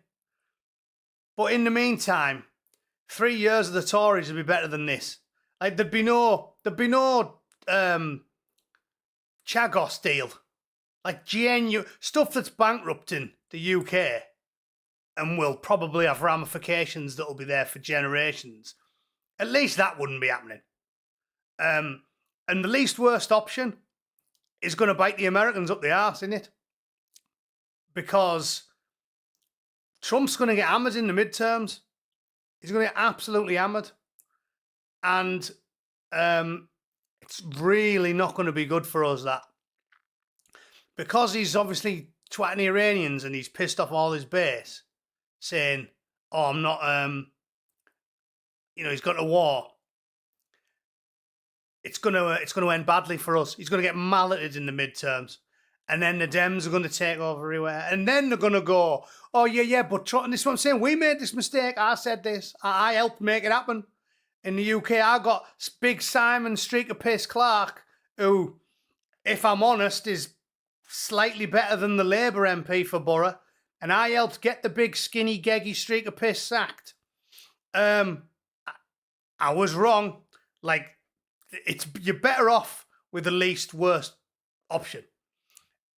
A: But in the meantime, 3 years of the Tories would be better than this. There'd be no Chagos deal. Genuine stuff that's bankrupting the UK and will probably have ramifications that'll be there for generations. At least that wouldn't be happening. And the least worst option is going to bite the Americans up the arse, isn't it? Because Trump's going to get hammered in the midterms. He's going to get absolutely hammered. And it's really not going to be good for us, that. Because he's obviously twatting the Iranians and he's pissed off all his base, saying, oh, I'm not, he's got a war. It's gonna end badly for us. He's gonna get malleted in the midterms, and then the Dems are gonna take over everywhere, and then they're gonna go, oh yeah, but Trump, and this is what I'm saying. We made this mistake. I said this. I helped make it happen. In the UK, I got Big Simon Streaker Piss Clark, who, if I'm honest, is slightly better than the Labour MP for Borough, and I helped get the big skinny geggy Streaker Piss sacked. I was wrong. Like, you're better off with the least worst option.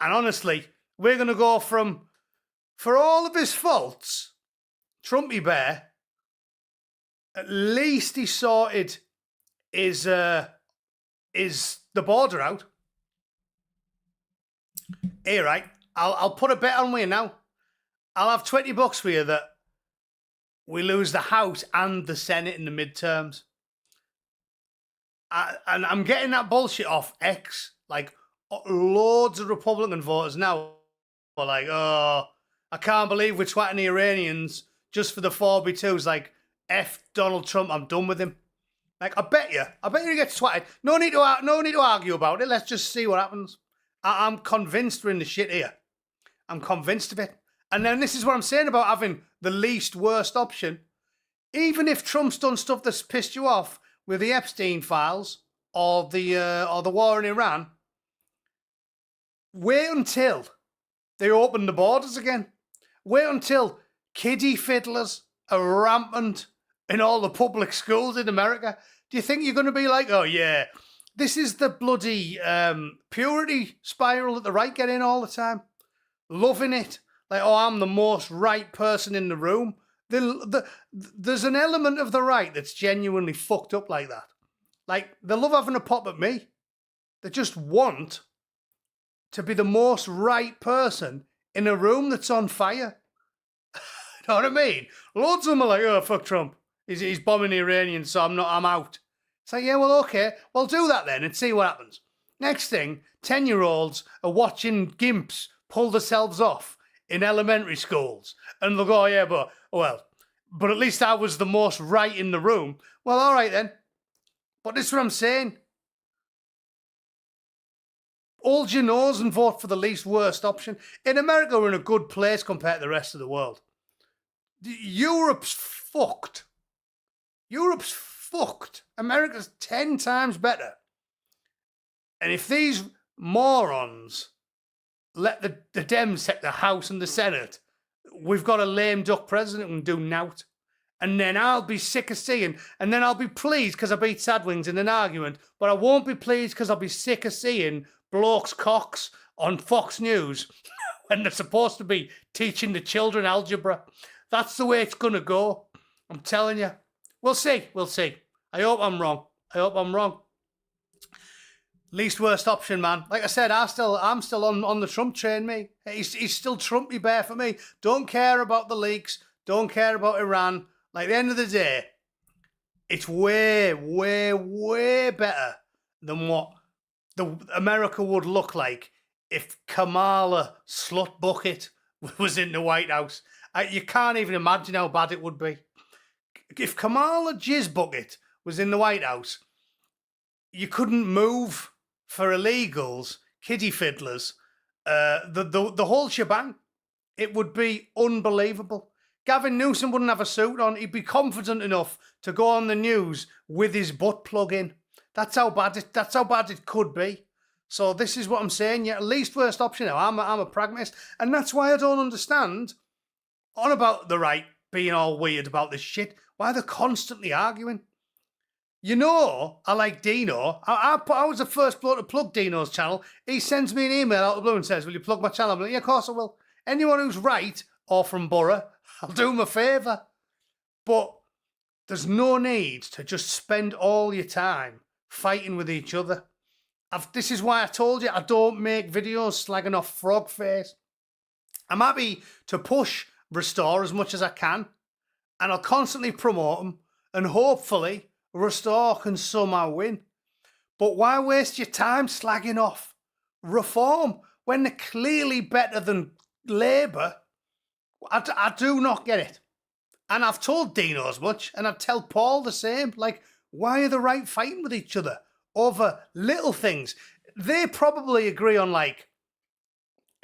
A: And honestly, we're going to go from, for all of his faults, Trumpy Bear, at least he sorted is the border out. Here, right? I'll put a bet on with you now. I'll have $20 for you that we lose the House and the Senate in the midterms. And I'm getting that bullshit off X. Like, loads of Republican voters now are like, oh, I can't believe we're twatting the Iranians just for the 4B2s. Like, F Donald Trump, I'm done with him. Like, I bet you he gets twatted. No need to argue about it. Let's just see what happens. I'm convinced we're in the shit here. I'm convinced of it. And then this is what I'm saying about having the least worst option. Even if Trump's done stuff that's pissed you off with the Epstein files or the war in Iran, wait until they open the borders again. Wait until kiddie fiddlers are rampant in all the public schools in America. Do you think you're going to be like, oh yeah, this is the bloody purity spiral that the right get in all the time? Loving it. Like, oh, I'm the most right person in the room. There's an element of the right that's genuinely fucked up like that. Like, they love having a pop at me. They just want to be the most right person in a room that's on fire. You know what I mean? Loads of them are like, oh, fuck Trump. He's bombing the Iranians, so I'm out. It's like, yeah, well, okay. Well, do that then and see what happens. Next thing, 10-year-olds are watching gimps pull themselves off in elementary schools. And they'll go, oh, yeah, but at least I was the most right in the room. Well, all right then. But this is what I'm saying. Hold your nose and vote for the least worst option. In America, we're in a good place compared to the rest of the world. Europe's fucked. Europe's fucked. America's 10 times better. And if these morons let the Dems take the House and the Senate, we've got a lame duck president who can do nout. And then I'll be sick of seeing, and then I'll be pleased because I beat Sadwings in an argument, but I won't be pleased because I'll be sick of seeing blokes' cocks on Fox News when they're supposed to be teaching the children algebra. That's the way it's going to go. I'm telling you. We'll see. I hope I'm wrong. Least worst option, man. Like I said, I'm still on the Trump train, me. He's still Trumpy Bear for me. Don't care about the leaks. Don't care about Iran. Like, at the end of the day, it's way, way, way better than what America would look like if Kamala Slut Bucket was in the White House. You can't even imagine how bad it would be. If Kamala Jizz Bucket was in the White House, you couldn't move for illegals, kiddie fiddlers, the whole shebang. It would be unbelievable. Gavin Newsom wouldn't have a suit on. He'd be confident enough to go on the news with his butt plug in. That's how bad it could be. So this is what I'm saying. Yeah, least worst option now. I'm a pragmatist, and that's why I don't understand on about the right being all weird about this shit. Why they're constantly arguing. You know, I like Dino. I was the first bloke to plug Dino's channel. He sends me an email out of the blue and says, will you plug my channel? I'm like, yeah, of course I will. Anyone who's right or from Borough, I'll do him a favour. But there's no need to just spend all your time fighting with each other. This is why I told you I don't make videos slagging off frog face. I'm happy to push Restore as much as I can, and I'll constantly promote them, and hopefully Restore can somehow win. But why waste your time slagging off Reform when they're clearly better than Labour? I do not get it. And I've told Dino as much, and I'd tell Paul the same. Like, why are the right fighting with each other over little things? They probably agree on like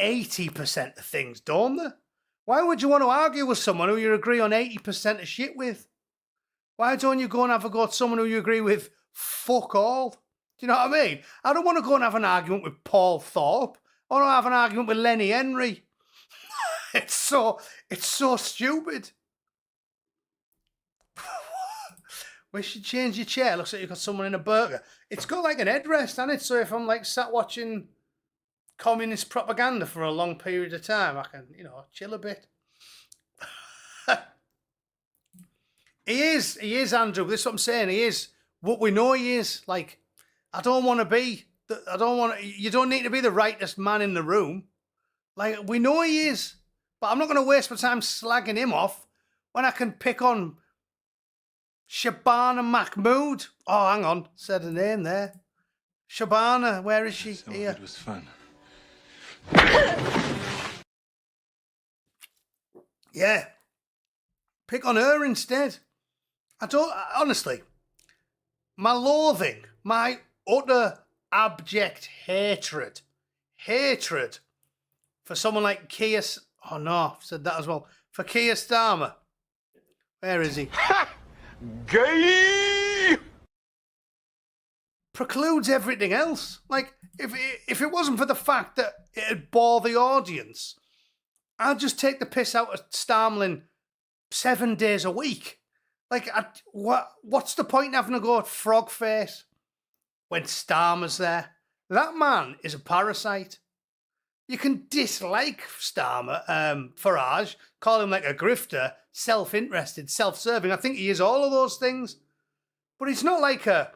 A: 80% of things, don't they? Why would you want to argue with someone who you agree on 80% of shit with? Why don't you go and have a go at someone who you agree with fuck all? Do you know what I mean? I don't want to go and have an argument with Paul Thorpe. I want to have an argument with Lenny Henry. It's so stupid. We should change your chair. Looks like you've got someone in a burger. It's got like an headrest, hasn't it? So if I'm like sat watching communist propaganda for a long period of time, I can, chill a bit. He is, Andrew. This is what I'm saying. He is what we know he is. Like, you don't need to be the rightest man in the room. Like, we know he is. But I'm not going to waste my time slagging him off when I can pick on Shabana Mahmood. Oh, hang on. Said her name there. Shabana, where is she?
C: So
A: Here.
C: it was fun.
A: Yeah. Pick on her instead. Honestly, my loathing, my utter abject hatred for someone like Keir... Oh no, I've said that as well. For Keir Starmer. Where is he?
C: Gay!
A: Precludes everything else. Like, if it wasn't for the fact that it'd bore the audience, I'd just take the piss out of Starmlin 7 days a week. Like, what's the point in having a go at Frogface when Starmer's there? That man is a parasite. You can dislike Starmer, Farage, call him like a grifter, self-interested, self-serving. I think he is all of those things. But he's not like a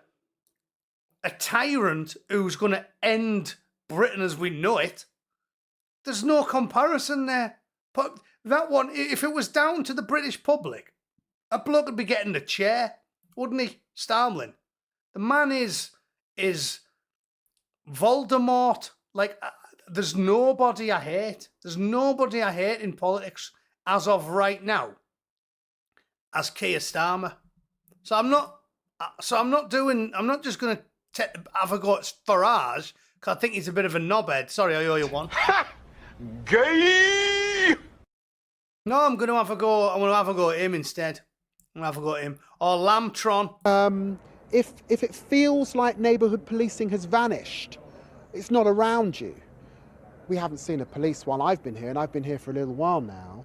A: tyrant who's going to end Britain as we know it. There's no comparison there. But that one, if it was down to the British public, a bloke would be getting the chair, wouldn't he? Starmlin. The man is Voldemort. Like, there's nobody I hate. There's nobody I hate in politics as of right now as Keir Starmer. So I'm not just going to have a go at Farage because I think he's a bit of a knobhead. Sorry, I owe you one.
C: Gay!
A: No, I'm going to have a go. I'm going to have a go at him instead. I'm going to have a go at him. Or Lambtron.
E: If it feels like neighbourhood policing has vanished, it's not around you. We haven't seen a police while I've been here, and I've been here for a little while now.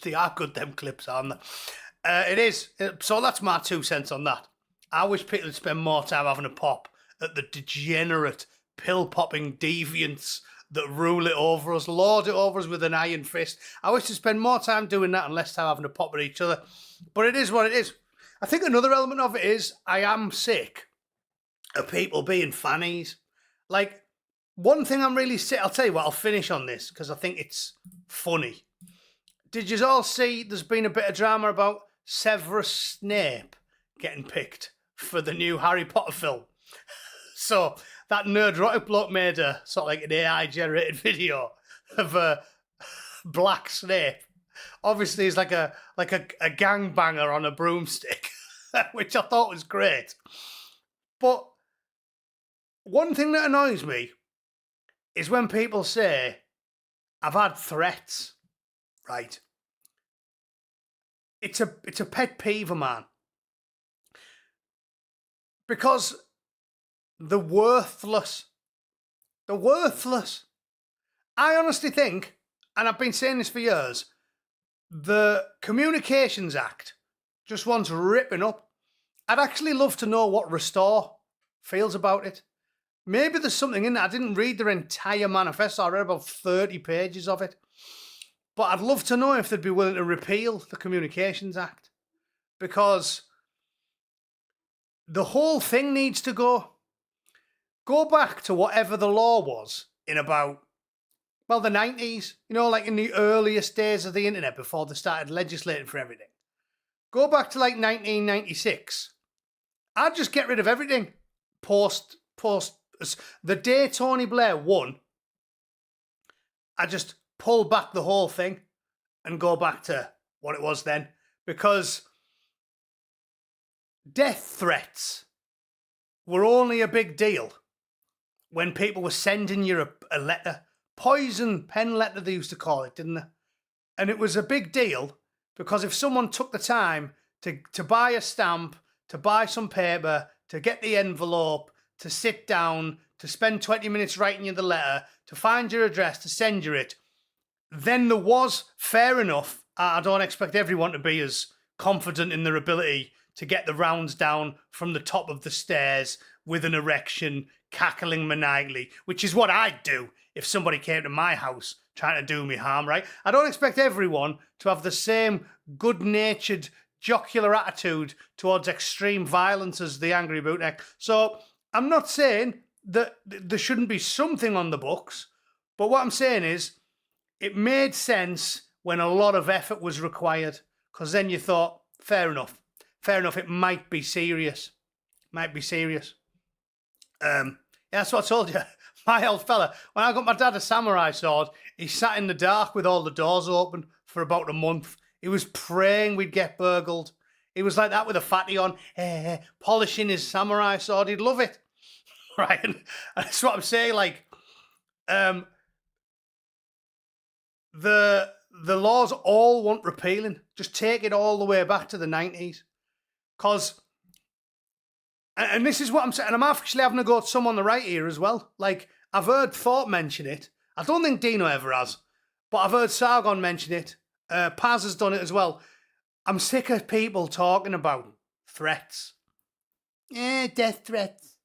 A: They are good, them clips, aren't they? It is. So that's my 2 cents on that. I wish people would spend more time having a pop at the degenerate, pill-popping deviants that rule it over us, lord it over us with an iron fist. I wish to spend more time doing that and less time having a pop at each other. But it is what it is. I think another element of it is I am sick of people being fannies. Like, one thing I'm really sick... I'll tell you what, I'll finish on this because I think it's funny. Did you all see there's been a bit of drama about Severus Snape getting picked for the new Harry Potter film? So that nerdrotic bloke made a sort of like an AI-generated video of a black Snape. Obviously, he's like a gangbanger on a broomstick, which I thought was great. But one thing that annoys me is when people say, I've had threats, right? It's a pet peeve of mine. Because the worthless. I honestly think, and I've been saying this for years, the Communications Act just wants ripping up. I'd actually love to know what Restore feels about it. Maybe there's something in it. I didn't read their entire manifesto. I read about 30 pages of it. But I'd love to know if they'd be willing to repeal the Communications Act. Because the whole thing needs to go. Go back to whatever the law was in about, well, the 90s. You know, like in the earliest days of the internet before they started legislating for everything. Go back to like 1996. I'd just get rid of everything. Post the day Tony Blair won, I just pulled back the whole thing and go back to what it was then, because death threats were only a big deal when people were sending you a letter. Poison pen letter, they used to call it, didn't they? And it was a big deal because if someone took the time to buy a stamp, to buy some paper, to get the envelope, to sit down, to spend 20 minutes writing you the letter, to find your address, to send you it, then there was, fair enough, I don't expect everyone to be as confident in their ability to get the rounds down from the top of the stairs with an erection, cackling maniacally, which is what I'd do if somebody came to my house trying to do me harm, right? I don't expect everyone to have the same good-natured, jocular attitude towards extreme violence as the angry Bootneck. So I'm not saying that there shouldn't be something on the books, but what I'm saying is it made sense when a lot of effort was required, because then you thought, fair enough, it might be serious. Yeah, that's what I told you. My old fella, when I got my dad a samurai sword, he sat in the dark with all the doors open for about a month. He was praying we'd get burgled. He was like that with a fatty on, polishing his samurai sword. He'd love it. Right? And that's what I'm saying. Like, the laws all want repealing. Just take it all the way back to the 90s. Because, and this is what I'm saying, and I'm actually having to go to some on the right here as well. Like, I've heard Thought mention it. I don't think Dino ever has. But I've heard Sargon mention it. Paz has done it as well. I'm sick of people talking about threats. Death threats.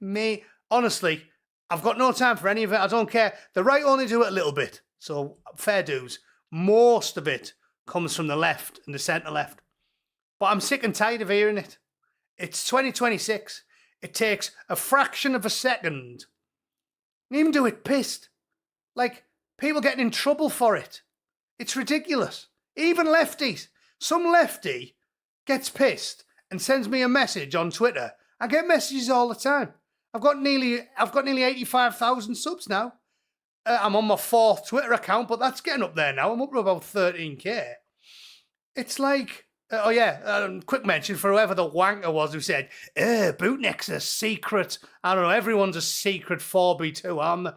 A: Me. Honestly, I've got no time for any of it. I don't care. The right only do it a little bit. So, fair dues. Most of it comes from the left and the centre left. But I'm sick and tired of hearing it. It's 2026. It takes a fraction of a second. And even do it pissed. Like, people getting in trouble for it. It's ridiculous. Even lefties. Some lefty gets pissed and sends me a message on Twitter. I get messages all the time. I've got nearly 85,000 subs now. I'm on my 4th Twitter account, but that's getting up there now. I'm up to about 13k. It's like, quick mention for whoever the wanker was who said, Bootneck's a secret. I don't know, everyone's a secret 4B2,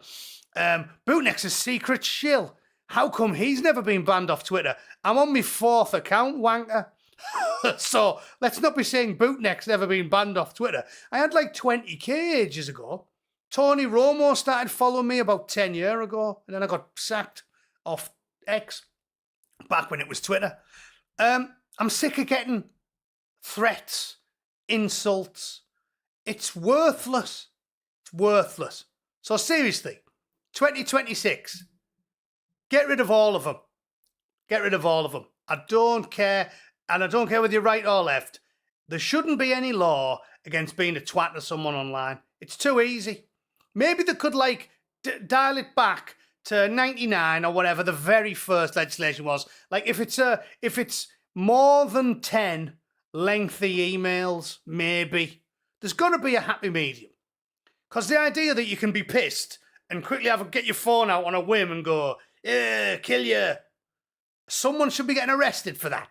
A: Bootneck's a secret shill. How come he's never been banned off Twitter? I'm on my 4th account, wanker. So let's not be saying Bootneck's never been banned off Twitter. I had like 20k ages ago. Tony Romo started following me about 10 years ago, and then I got sacked off X back when it was Twitter. I'm sick of getting threats, insults. It's worthless. It's worthless. So seriously, 2026, get rid of all of them. Get rid of all of them. I don't care, and I don't care whether you're right or left. There shouldn't be any law against being a twat to someone online. It's too easy. Maybe they could, like, dial it back to 99 or whatever the very first legislation was. Like, if it's more than 10 lengthy emails, maybe. There's got to be a happy medium. Because the idea that you can be pissed and quickly get your phone out on a whim and go, kill you. Someone should be getting arrested for that.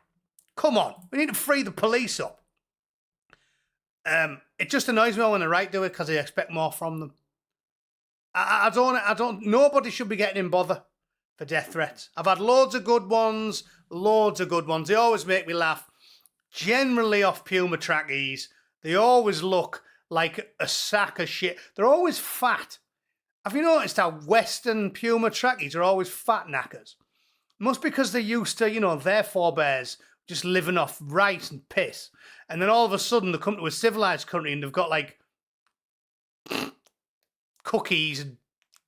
A: Come on. We need to free the police up. It just annoys me when the right do it because they expect more from them. Nobody should be getting in bother for death threats. I've had loads of good ones. They always make me laugh. Generally off Puma trackies. They always look like a sack of shit. They're always fat. Have you noticed how Western Puma trackies are always fat knackers? Must be because they're used to, their forebears just living off rice and piss. And then all of a sudden they come to a civilized country and they've got like cookies and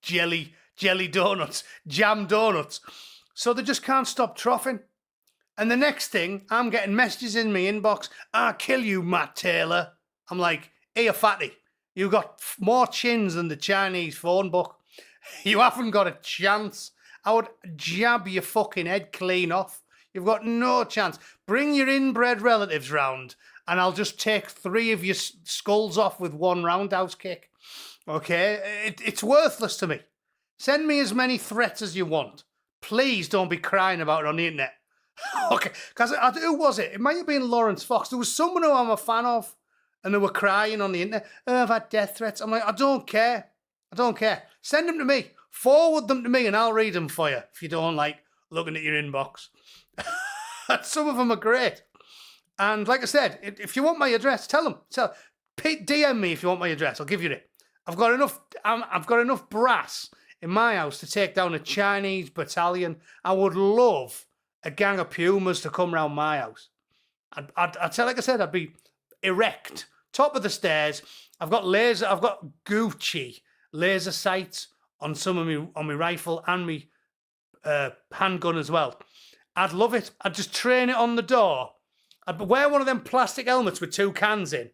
A: jelly donuts, jam donuts. So they just can't stop troughing. And the next thing, I'm getting messages in my inbox, I'll kill you, Matt Taylor. I'm like, hey, fatty, you got more chins than the Chinese phone book. You haven't got a chance. I would jab your fucking head clean off. You've got no chance. Bring your inbred relatives round and I'll just take 3 of your skulls off with 1 roundhouse kick. Okay? It's worthless to me. Send me as many threats as you want. please don't be crying about it on the internet. Okay, because who was it? It might have been Lawrence Fox. There was someone who I'm a fan of, and they were crying on the internet. Oh, I've had death threats. I'm like, I don't care. I don't care. Send them to me. Forward them to me, and I'll read them for you if you don't like looking at your inbox. Some of them are great. And like I said, if you want my address, tell them. DM me if you want my address. I'll give you it. I've got enough brass in my house to take down a Chinese battalion. I would love a gang of Pumas to come round my house. I'd say, like I said, I'd be erect, top of the stairs. I've got Gucci laser sights on my rifle and my handgun as well. I'd love it. I'd just train it on the door. I'd wear one of them plastic helmets with 2 cans in,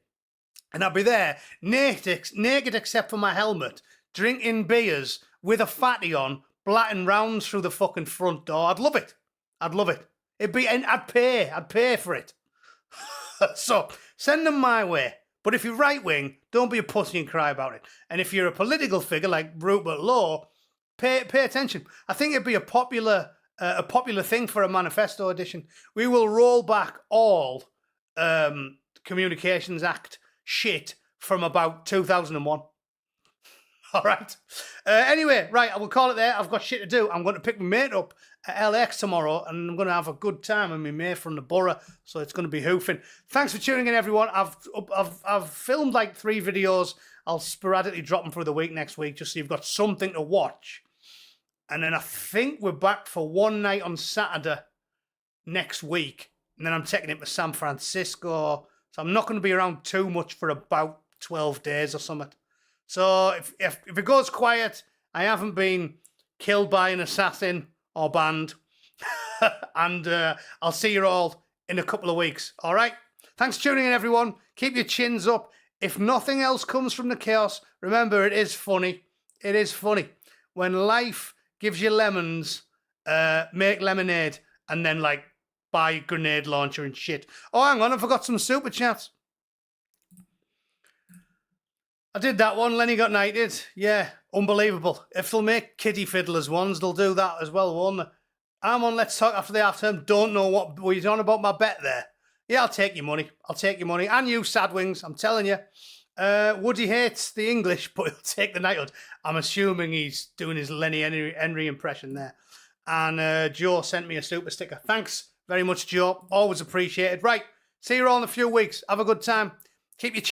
A: and I'd be there naked except for my helmet, drinking beers with a fatty on, blatting rounds through the fucking front door. I'd love it. I'd love it. I'd pay for it. So send them my way. But if you're right wing, don't be a pussy and cry about it. And if you're a political figure like Rupert Law, pay attention. I think it'd be a popular thing for a manifesto edition. We will roll back all Communications Act shit from about 2001. All right. Anyway, right, I will call it there. I've got shit to do. I'm going to pick my mate up at LX tomorrow, and I'm going to have a good time with my mate from the borough, so it's going to be hoofing. Thanks for tuning in, everyone. I've filmed like 3 videos. I'll sporadically drop them through the week next week, just so you've got something to watch. And then I think we're back for one night on Saturday next week, and then I'm taking it to San Francisco. So I'm not going to be around too much for about 12 days or something. So if it goes quiet, I haven't been killed by an assassin or banned. And I'll see you all in a couple of weeks. All right? Thanks for tuning in, everyone. Keep your chins up. If nothing else comes from the chaos, remember, it is funny. It is funny. When life gives you lemons, make lemonade, and then, like, buy a grenade launcher and shit. Oh, hang on, I forgot some super chats. I did that one. Lenny got knighted. Yeah, unbelievable. If they'll make kiddie fiddlers ones, they'll do that as well, won't they? I'm on Let's Talk after the half term. Don't know what were you on about my bet there. Yeah, I'll take your money. I'll take your money. And you, Sadwings, I'm telling you. Woody hates the English, but he'll take the knighthood. I'm assuming he's doing his Lenny Henry impression there. And Joe sent me a super sticker. Thanks very much, Joe. Always appreciated. Right, see you all in a few weeks. Have a good time. Keep your